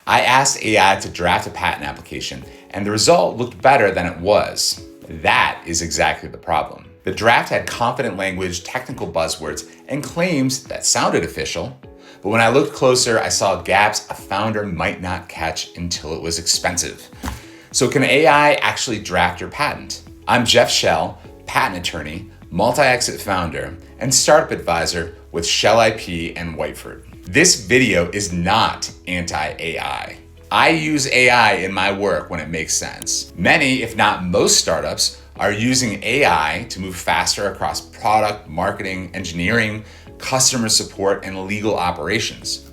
I asked AI to draft a patent application, and the result looked better than it was. That is exactly the problem. The draft had confident language, technical buzzwords, and claims that sounded official. But when I looked closer, I saw gaps a founder might not catch until it was expensive. So can AI actually draft your patent? I'm Jeff Schell, patent attorney, multi-exit founder, and startup advisor with Schell IP and Whiteford. This video is not anti-AI. I use AI in my work when it makes sense. Many, if not most startups, are using AI to move faster across product, marketing, engineering, customer support, and legal operations.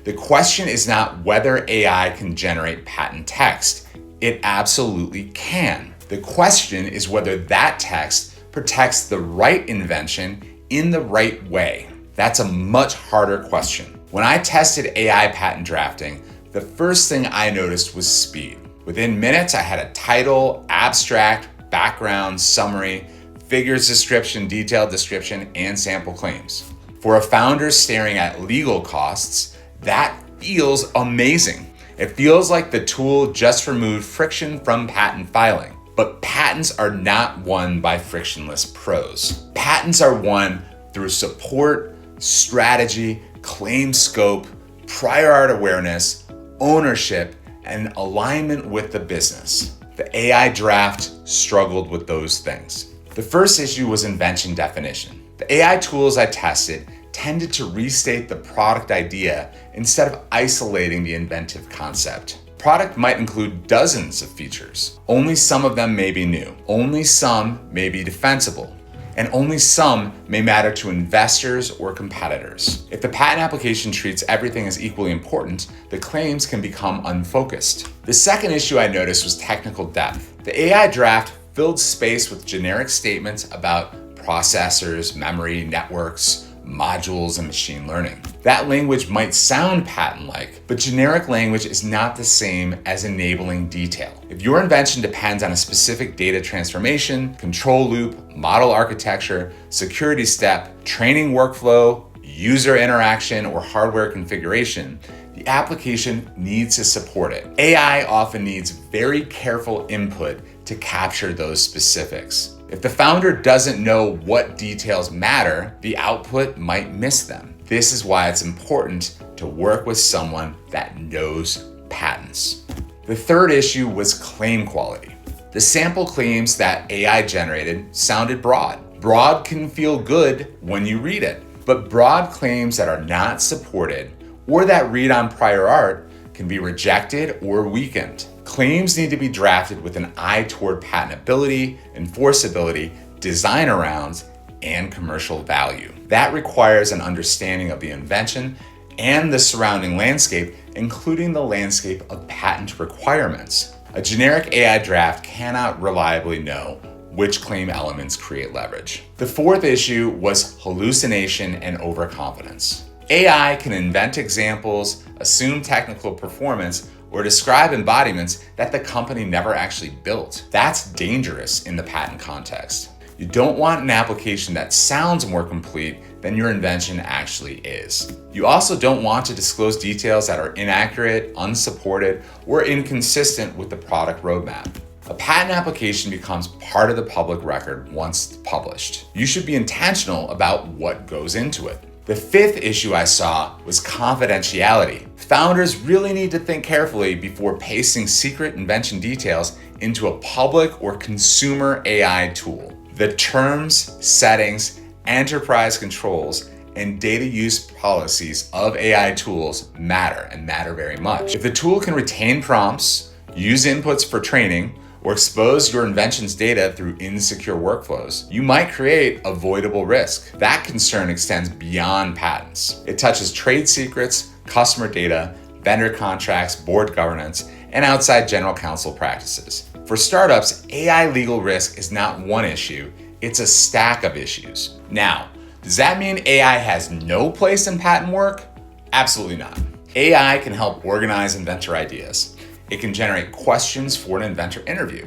The question is not whether AI can generate patent text. It absolutely can. The question is whether that text protects the right invention in the right way. That's a much harder question. When I tested AI patent drafting, the first thing I noticed was speed. Within minutes, I had a title, abstract, background, summary, figures description, detailed description, and sample claims. For a founder staring at legal costs, that feels amazing. It feels like the tool just removed friction from patent filing. But patents are not won by frictionless prose. Patents are won through support, strategy, claim scope, prior art awareness, ownership, and alignment with the business. The AI draft struggled with those things. The first issue was invention definition. The AI tools I tested tended to restate the product idea instead of isolating the inventive concept. Product might include dozens of features. Only some of them may be new. Only some may be defensible. And only some may matter to investors or competitors. If the patent application treats everything as equally important, the claims can become unfocused. The second issue I noticed was technical depth. The AI draft filled space with generic statements about processors, memory, networks, modules, and machine learning. That language might sound patent-like, but generic language is not the same as enabling detail. If your invention depends on a specific data transformation, control loop, model architecture, security step, training workflow, user interaction, or hardware configuration, the application needs to support it. AI often needs very careful input to capture those specifics. If the founder doesn't know what details matter, the output might miss them. This is why it's important to work with someone that knows patents. The third issue was claim quality. The sample claims that AI generated sounded broad. Broad can feel good when you read it, but broad claims that are not supported or that read on prior art can be rejected or weakened. Claims need to be drafted with an eye toward patentability, enforceability, design arounds, and commercial value. That requires an understanding of the invention and the surrounding landscape, including the landscape of patent requirements. A generic AI draft cannot reliably know which claim elements create leverage. The fourth issue was hallucination and overconfidence. AI can invent examples, assume technical performance, or describe embodiments that the company never actually built. That's dangerous in the patent context. You don't want an application that sounds more complete than your invention actually is. You also don't want to disclose details that are inaccurate, unsupported, or inconsistent with the product roadmap. A patent application becomes part of the public record once published. You should be intentional about what goes into it. The fifth issue I saw was confidentiality. Founders really need to think carefully before pasting secret invention details into a public or consumer AI tool. The terms, settings, enterprise controls, and data use policies of AI tools matter and matter very much. If the tool can retain prompts, use inputs for training, or expose your invention's data through insecure workflows, you might create avoidable risk. That concern extends beyond patents. It touches trade secrets, customer data, vendor contracts, board governance, and outside general counsel practices. For startups, AI legal risk is not one issue, it's a stack of issues. Now, does that mean AI has no place in patent work? Absolutely not. AI can help organize inventor ideas. It can generate questions for an inventor interview.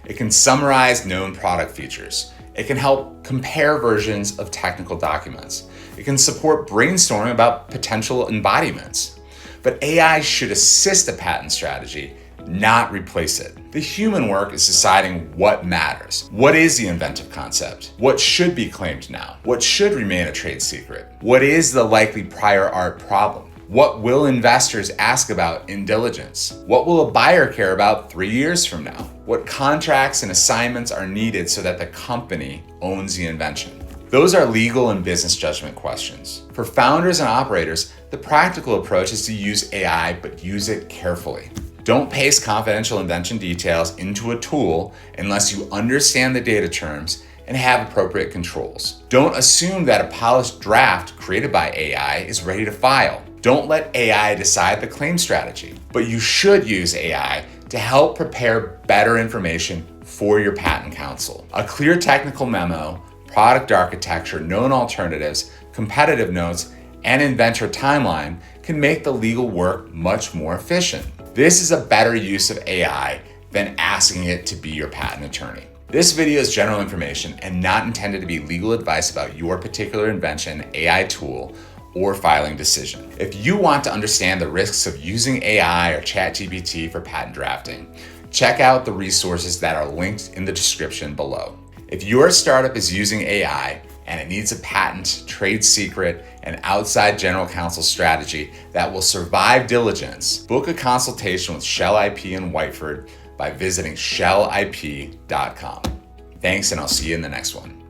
It can summarize known product features. It can help compare versions of technical documents. It can support brainstorming about potential embodiments. But AI should assist a patent strategy, not replace it. The human work is deciding what matters. What is the inventive concept? What should be claimed now? What should remain a trade secret? What is the likely prior art problem? What will investors ask about in diligence? What will a buyer care about 3 years from now? What contracts and assignments are needed so that the company owns the invention? Those are legal and business judgment questions. For founders and operators, the practical approach is to use AI, but use it carefully. Don't paste confidential invention details into a tool unless you understand the data terms and have appropriate controls. Don't assume that a polished draft created by AI is ready to file. Don't let AI decide the claim strategy, but you should use AI to help prepare better information for your patent counsel. A clear technical memo, product architecture, known alternatives, competitive notes, and inventor timeline can make the legal work much more efficient. This is a better use of AI than asking it to be your patent attorney. This video is general information and not intended to be legal advice about your particular invention, AI tool, or filing decision. If you want to understand the risks of using AI or ChatGPT for patent drafting, check out the resources that are linked in the description below. If your startup is using AI and it needs a patent, trade secret, and outside general counsel strategy that will survive diligence, book a consultation with Schell IP and Whiteford by visiting schellip.com. Thanks, and I'll see you in the next one.